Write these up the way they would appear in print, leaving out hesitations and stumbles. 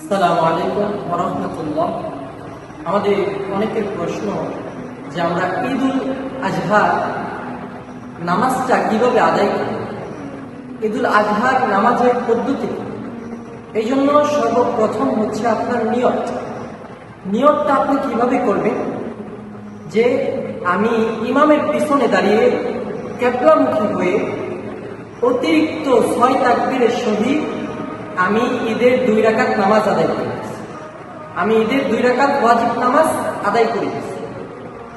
আসসালামু আলাইকুম ওয়া রাহমাতুল্লাহ। আমাদের অনেকের প্রশ্ন যে আমরা ঈদুল আজহা নামাজটা কিভাবে আদায় করি, ঈদুল আজহার নামাজের পদ্ধতি। এই জন্য সর্বপ্রথম হচ্ছে আপনার নিয়তটা আপনি কিভাবে করবেন, যে আমি ইমামের পিছনে দাঁড়িয়ে কিবলামুখী হয়ে অতিরিক্ত 6 তাকবীরের সহিত আমি ঈদের 2 রাকাত নামাজ আদায় করি। আমি ঈদের 2 রাকাত ওয়াজিব নামাজ আদায় করি।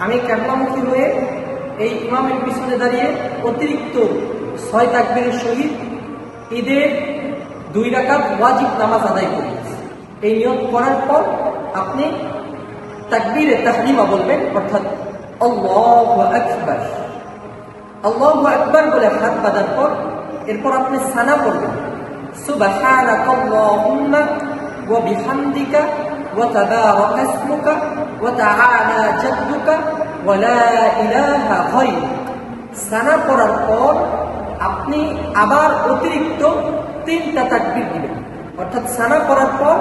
আমি কিবলামুখী হয়ে এই ইমামের পিছনে দাঁড়িয়ে অতিরিক্ত 6 তাকবীরের সহিত ঈদের 2 রাকাত ওয়াজিব নামাজ আদায় করি। এই নিয়ত করার পর আপনি তাকবীরে তাহরিমা বলবেন, অর্থাৎ আল্লাহু আকবার। আল্লাহু আকবার বলে হাত বাঁধার পর এরপর আপনি সানা পড়বেন, সুবহানাকাল্লাহুম্মা ওয়া বিহামদিকা ওয়া তাবারাকা ইসমুকা ওয়া তাআলা জাদ্দুকা ওয়া লা ইলাহা গায়রুক। সানা পড়ার পর আপনি আবার অতিরিক্ত 3টা তাকবীর দিবেন, অর্থাৎ সানা পড়ার পর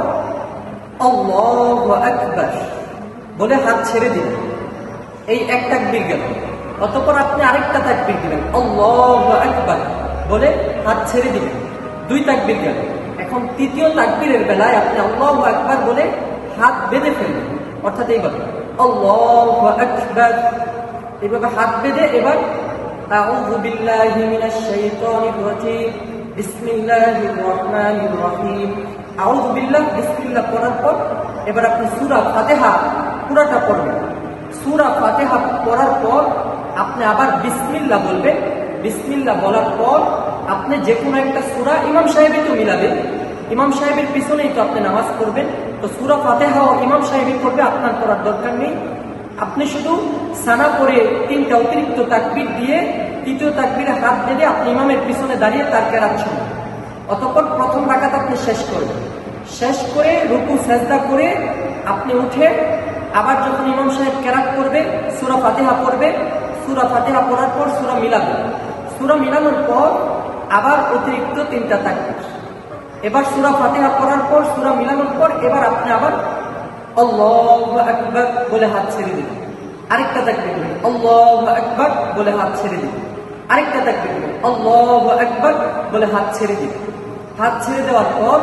আল্লাহু আকবার বলে হাত ছেড়ে দিবেন। এই এক তাকবীর গেল। অতঃপর আপনি আরেকটা তাকবীর দিবেন, আল্লাহু আকবার বলে হাত ছেড়ে দিবেন। 2 তাকবীর গেল। এখন তৃতীয় তাকবীরের বেলায় আপনি আল্লাহু আকবার বলে হাত বেঁধে ফেলবেন, অর্থাৎ এইভাবে আল্লাহু আকবার, এইভাবে হাত বেঁধে এবার আউযু বিল্লাহি মিনাশ শাইতানির রাজীম, বিসমিল্লাহির রহমানির রহিম, আউযু বিল্লাহ বিসমিল্লাহ পড়ার পর এবার আপনি সূরা ফাতিহা পুরোটা পড়বেন। সূরা ফাতিহা পড়ার পর আপনি আবার বিসমিল্লাহ বলবেন। বিসমিল্লাহ বলার পর আপনি যে কোনো একটা সূরা, ইমাম সাহেবই তো মিলাবেন, ইমাম সাহেবের পিছনেই তো আপনি নামাজ পড়বেন, তো সূরা ফাতিহাও ইমাম সাহেবই করবে, আপনার করার দরকার নেই। আপনি শুধু সানা করে 3টা অতিরিক্ত তাকবীর দিয়ে তৃতীয় তাকবীরে হাত বেঁধে আপনি ইমামের পিছনে দাঁড়িয়ে তার কেরাত শুনবেন। অতঃপর প্রথম রাকাত আপনি শেষ করবেন। শেষ করে রুকু সেজদা করে আপনি উঠে আবার যখন ইমাম সাহেব কেরাত করবে সূরা ফাতিহা পড়বে। সূরা ফাতিহা পড়ার পর সূরা মিলাবেন। সূরা মিলানোর পর আবার অতিরিক্ত 3টা তাকবীর। এবার সূরা ফাতিহা পড়ার পর সূরা মিলানোর পর এবার আপনি আবার আল্লাহু আকবার বলে হাত ছেড়ে দিবেন। আরেকটা তাকবীর দিবেন, আল্লাহু আকবার বলে হাত ছেড়ে দিবেন। আরেকটা তাকবীর দিবেন, আল্লাহু আকবার বলে হাত ছেড়ে দিবেন। হাত ছেড়ে দেওয়ার পর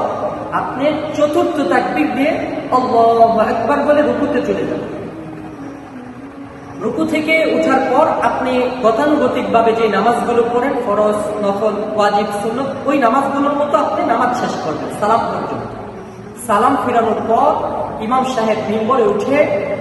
আপনি চতুর্থ তাকবীর দিয়ে আল্লাহু আকবার বলে রুকুতে চলে যাবেন। রুকু থেকে উঠার পর আপনি গতানুগতিকভাবে যে নামাজগুলো পড়েন, ফরজ, নফল, ওয়াজিব, সুন্নত, ওই নামাজগুলোর মতো আপনি নামাজ শেষ করবেন সালাম পর্যন্ত। সালাম ফেরানোর পর ইমাম সাহেব মিম্বরে উঠে,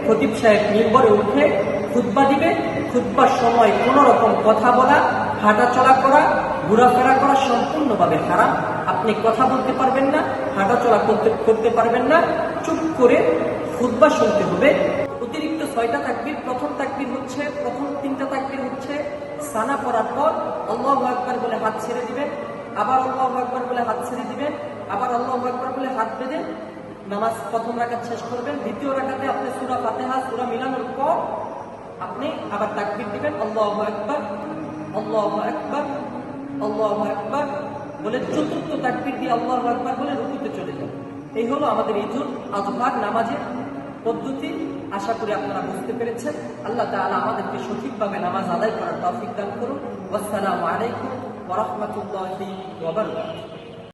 খতিব সাহেব মিম্বরে উঠে খুতবা দিবে। খুতবার সময় কোনো রকম কথা বলা, হাঁটাচলা করা, ঘোরাফেরা করা সম্পূর্ণভাবে হারাম। আপনি কথা বলতে পারবেন না, হাঁটাচলা করতে পারবেন না, চুপ করে খুতবা শুনতে হবে। অতিরিক্ত 6টা তাকবীর, প্রথম 3টা তাকবীর হচ্ছে সানা পড়ার পর আল্লাহু আকবার বলে হাত ছেড়ে দিবেন, আবার আল্লাহু আকবার বলে হাত ছেড়ে দিবেন, আবার আল্লাহু আকবার বলে হাত বেঁধে নামাজ প্রথম রাকাত শেষ করবেন। দ্বিতীয় রাকাতে আপনি সূরা ফাতিহা সূরা মিলানোর পর আপনি আবার তাকবীর দিবেন, আল্লাহু আকবার, আল্লাহু আকবার, আল্লাহু আকবার বলে চতুর্থ তাকবীর দিয়ে আল্লাহু আকবার বলে রুকুতে চলে যাবেন। এই হলো আমাদের ঈদুল আজহার নামাজের পদ্ধতি। আশা করি আপনারা বুঝতে পেরেছেন। আল্লাহ তাআলা আমাদেরকে সঠিকভাবে নামাজ আদায় করার তৌফিক দান করুন। আসসালামু আলাইকুম ওয়া রাহমাতুল্লাহি ওয়া বারাকাতুহু।